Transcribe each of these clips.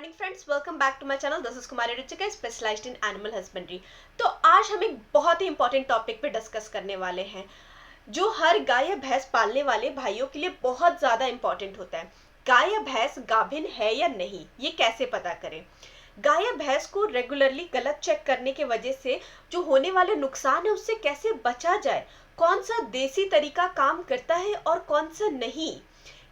Morning friends, welcome back to my channel. This is Kumari Ruchika, specialised in animal husbandry. तो आज हम एक बहुत ही इंपॉर्टेंट टॉपिक पे डिस्कस करने वाले हैं जो हर गाय या भैंस पालने वाले भाइयों के लिए बहुत ज़्यादा इंपॉर्टेंट होता है। गाय या भैंस गाभिन है या नहीं, ये कैसे पता करें। गाय या भैंस को रेगुलरली गलत चेक करने की वजह से जो होने वाले नुकसान है उससे कैसे बचा जाए, कौन सा देसी तरीका काम करता है और कौन सा नहीं,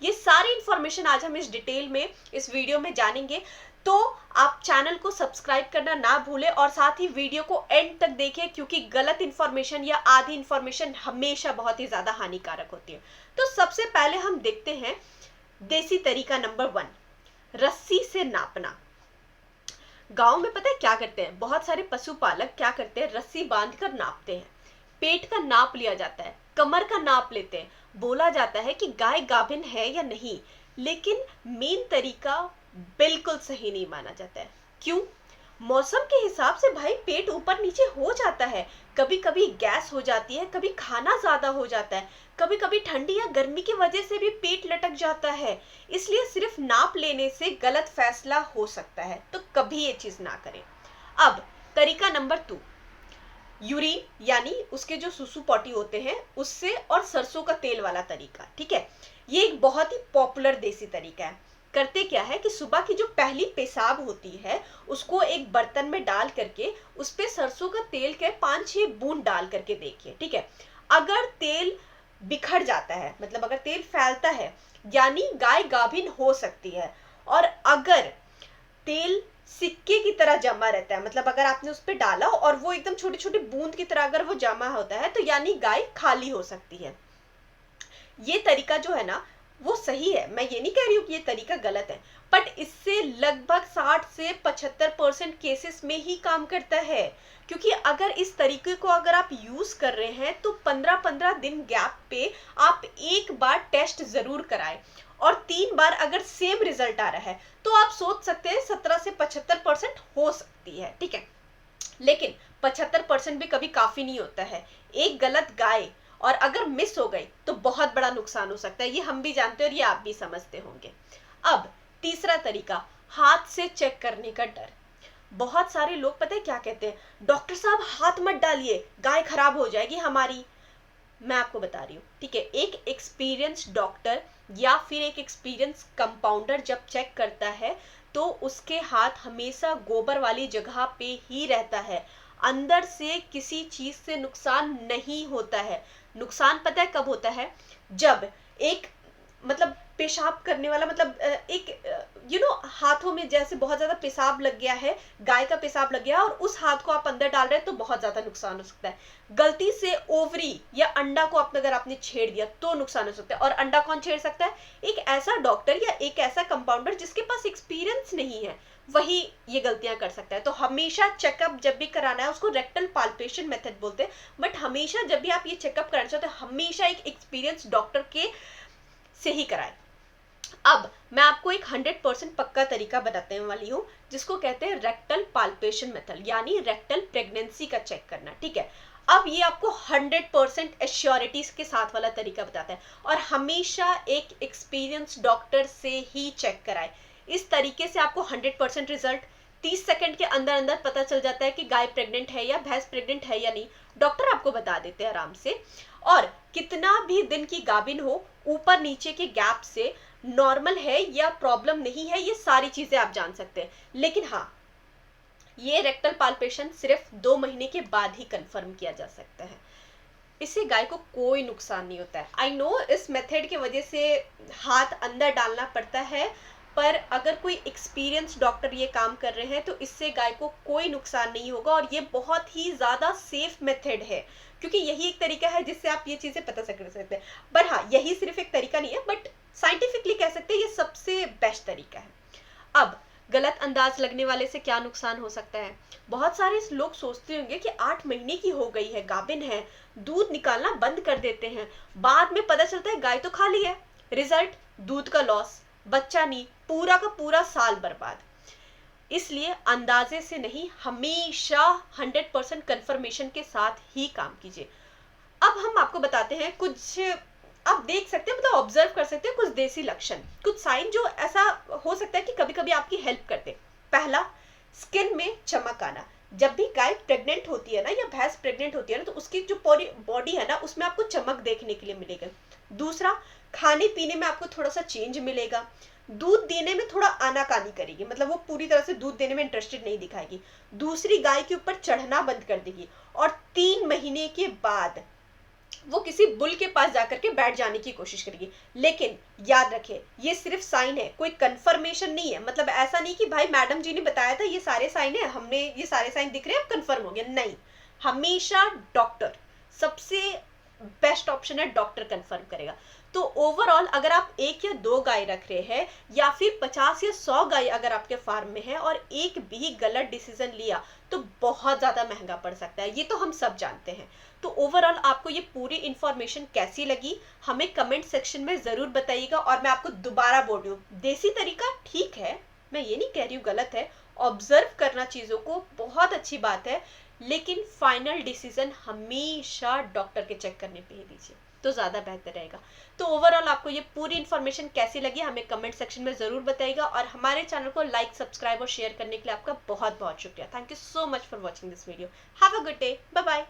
ये सारी इंफॉर्मेशन आज हम इस डिटेल में इस वीडियो में जानेंगे। तो आप चैनल को सब्सक्राइब करना ना भूलें और साथ ही वीडियो को एंड तक देखें, क्योंकि गलत इंफॉर्मेशन या आधी इंफॉर्मेशन हमेशा बहुत ही ज्यादा हानिकारक होती है। तो सबसे पहले हम देखते हैं देसी तरीका नंबर 1, रस्सी से नापना। गांव में पता है क्या करते हैं, बहुत सारे पशुपालक क्या करते हैं, रस्सी बांधकर नापते हैं। पेट का नाप लिया जाता है, कमर का नाप लेते हैं, बोला जाता है कि गाय गाभिन है या नहीं, लेकिन मेन तरीका बिल्कुल सही नहीं माना जाता है। क्यों? मौसम के हिसाब से भाई पेट ऊपर नीचे हो जाता है, कभी कभी गैस हो जाती है, कभी खाना ज्यादा हो जाता है, कभी कभी ठंडी या गर्मी की वजह से भी पेट लटक जाता है। इसलिए सिर्फ नाप लेने से गलत फैसला हो सकता है, तो कभी ये चीज ना करें। अब तरीका नंबर 2, यूरिन यानी उसके जो सुसु पॉटी होते हैं उससे और सरसों का तेल वाला तरीका। ठीक है, ये एक बहुत ही पॉपुलर देसी तरीका है। करते क्या है कि सुबह की जो पहली पेशाब होती है उसको एक बर्तन में डाल करके उस पे सरसों का तेल के 5-6 बूंद डाल करके देखिए। ठीक है, अगर तेल बिखर जाता है, मतलब अगर तेल फैलता है, यानी गाय गाभिन हो सकती है। और अगर तेल सिक्के की तरह जमा रहता है, मतलब अगर आपने उस पर डाला और वो एकदम छोटी छोटी बूंद की तरह अगर वो जमा होता है, तो यानी गाय खाली हो सकती है। ये तरीका जो है ना वो सही है, मैं ये नहीं कह रही हूँ कि ये तरीका गलत है, बट इससे लगभग 60 से 75% केसेस में ही काम करता है। क्योंकि अगर इस तरीके को अगर आप यूज कर रहे हैं तो 15-15 दिन गैप पे आप एक बार टेस्ट जरूर कराएं, और 3 बार अगर सेम रिजल्ट आ रहा है तो आप सोच सकते हैं 17 से 75% हो सकती है। ठीक है, लेकिन 75% भी कभी काफी नहीं होता है। एक गलत गाय और अगर मिस हो गई तो बहुत बड़ा नुकसान हो सकता है, ये हम भी जानते हैं और ये आप भी समझते होंगे। अब तीसरा तरीका, हाथ से चेक करने का डर। बहुत सारे लोग पता है क्या कहते हैं, डॉक्टर साहब हाथ मत डालिए, गाय खराब हो जाएगी हमारी। मैं आपको बता रही हूँ, ठीक है, एक एक्सपीरियंस डॉक्टर या फिर एक एक्सपीरियंस कंपाउंडर जब चेक करता है तो उसके हाथ हमेशा गोबर वाली जगह पे ही रहता है, अंदर से किसी चीज से नुकसान नहीं होता है। नुकसान पता है कब होता है, जब एक मतलब पेशाब करने वाला, मतलब एक हाथों में जैसे बहुत ज्यादा पेशाब लग गया है, गाय का पेशाब लग गया और उस हाथ को आप अंदर डाल रहे हैं तो बहुत ज्यादा नुकसान हो सकता है। गलती से ओवरी या अंडा को अगर आपने छेड़ दिया तो नुकसान हो सकता है। और अंडा कौन छेड़ सकता है? एक ऐसा डॉक्टर या एक ऐसा कंपाउंडर जिसके पास एक्सपीरियंस नहीं है, वही ये गलतियां कर सकता है। तो हमेशा चेकअप जब भी कराना है, उसको रेक्टल पाल्पेशन मेथड बोलते हैं, बट हमेशा जब भी आप ये चेकअप कराना चाहते हैं हमेशा एक एक्सपीरियंस डॉक्टर के से ही कराएं। अब मैं आपको एक 100% पक्का तरीका बताने वाली हूँ जिसको कहते हैं रेक्टल पाल्पेशन मेथड, यानी रेक्टल प्रेगनेंसी का चेक करना। ठीक है, अब ये आपको 100% एश्योरिटी के साथ वाला तरीका बताता है, और हमेशा एक एक्सपीरियंस डॉक्टर से ही चेक कराए। इस तरीके से आपको 100% रिजल्ट 30 सेकंड के अंदर अंदर पता चल जाता है कि गाय प्रेग्नेंट है या भैंस प्रेग्नेंट है या नहीं, डॉक्टर आपको बता देते हैं आराम से। और कितना भी दिन की गाभिन हो, ऊपर नीचे के गैप से नॉर्मल है या प्रॉब्लम नहीं है, ये सारी चीजें आप जान सकते हैं। लेकिन हाँ, ये रेक्टल पाल्पेशन सिर्फ 2 महीने के बाद ही कंफर्म किया जा सकता है, इससे गाय को कोई नुकसान नहीं होता है। आई नो इस मेथड की वजह से हाथ अंदर डालना पड़ता है, पर अगर कोई एक्सपीरियंस डॉक्टर ये काम कर रहे हैं तो इससे गाय को कोई नुकसान नहीं होगा, और ये बहुत ही ज्यादा सेफ मेथड है, क्योंकि यही एक तरीका है जिससे आप ये चीजें पता कर सकते हैं। पर हाँ, यही सिर्फ एक तरीका नहीं है, बट साइंटिफिकली कह सकते हैं ये सबसे बेस्ट तरीका है। अब गलत अंदाज लगने वाले से क्या नुकसान हो सकता है। बहुत सारे लोग सोचते होंगे कि 8 महीने की हो गई है, गाभिन है, दूध निकालना बंद कर देते हैं, बाद में पता चलता है गाय तो खाली है। रिजल्ट, दूध का लॉस, बच्चा नहीं, पूरा का पूरा साल बर्बाद। इसलिए अंदाजे से नहीं, हमेशा 100% कंफर्मेशन के साथ ही काम कीजिए। अब हम आपको बताते हैं कुछ, आप देख सकते हैं, मतलब ऑब्जर्व कर सकते हैं कुछ देसी लक्षण, कुछ साइन जो ऐसा हो सकता है कि कभी कभी आपकी हेल्प करते हैं। पहला, स्किन में चमक आना। जब भी गाय प्रेग्नेंट होती है ना या भैंस प्रेग्नेंट होती है ना, तो उसकी जो बॉडी है ना उसमें आपको चमक देखने के लिए मिलेगा। दूसरा, खाने पीने में आपको थोड़ा सा चेंज मिलेगा। दूध देने में थोड़ा आनाकानी करेगी, मतलब वो पूरी तरह से दूध देने में इंटरेस्टेड नहीं दिखाएगी। दूसरी, गाय के ऊपर चढ़ना बंद कर देगी। और 3 महीने के बाद वो किसी बुल के पास जाकर के बैठ जाने की कोशिश करेगी। लेकिन याद रखें, ये सिर्फ साइन है, कोई कंफर्मेशन नहीं है। मतलब ऐसा नहीं कि भाई मैडम जी ने बताया था ये सारे साइन है, हमने ये सारे साइन दिख रहे हैं, अब कंफर्म हो गया, नहीं। हमेशा डॉक्टर सबसे बेस्ट ऑप्शन है, डॉक्टर कंफर्म करेगा। तो ओवरऑल अगर आप 1 या 2 गाय रख रहे हैं या फिर 50 या 100 गाय अगर आपके फार्म में है और एक भी गलत डिसीजन लिया तो बहुत ज्यादा महंगा पड़ सकता है, ये तो हम सब जानते हैं। तो ओवरऑल आपको ये पूरी इंफॉर्मेशन कैसी लगी हमें कमेंट सेक्शन में जरूर बताइएगा। और मैं आपको दोबारा बोल रही हूँ, देसी तरीका ठीक है, मैं ये नहीं कह रही हूँ गलत है, ऑब्जर्व करना चीजों को बहुत अच्छी बात है, लेकिन फाइनल डिसीजन हमेशा डॉक्टर के चेक करने पे ही दीजिए तो ज्यादा बेहतर रहेगा। तो ओवरऑल आपको ये पूरी इन्फॉर्मेशन कैसी लगी हमें कमेंट सेक्शन में जरूर बताइएगा। और हमारे चैनल को लाइक, सब्सक्राइब और शेयर करने के लिए आपका बहुत बहुत शुक्रिया। Thank you so much for watching this video. Have a good day, bye bye.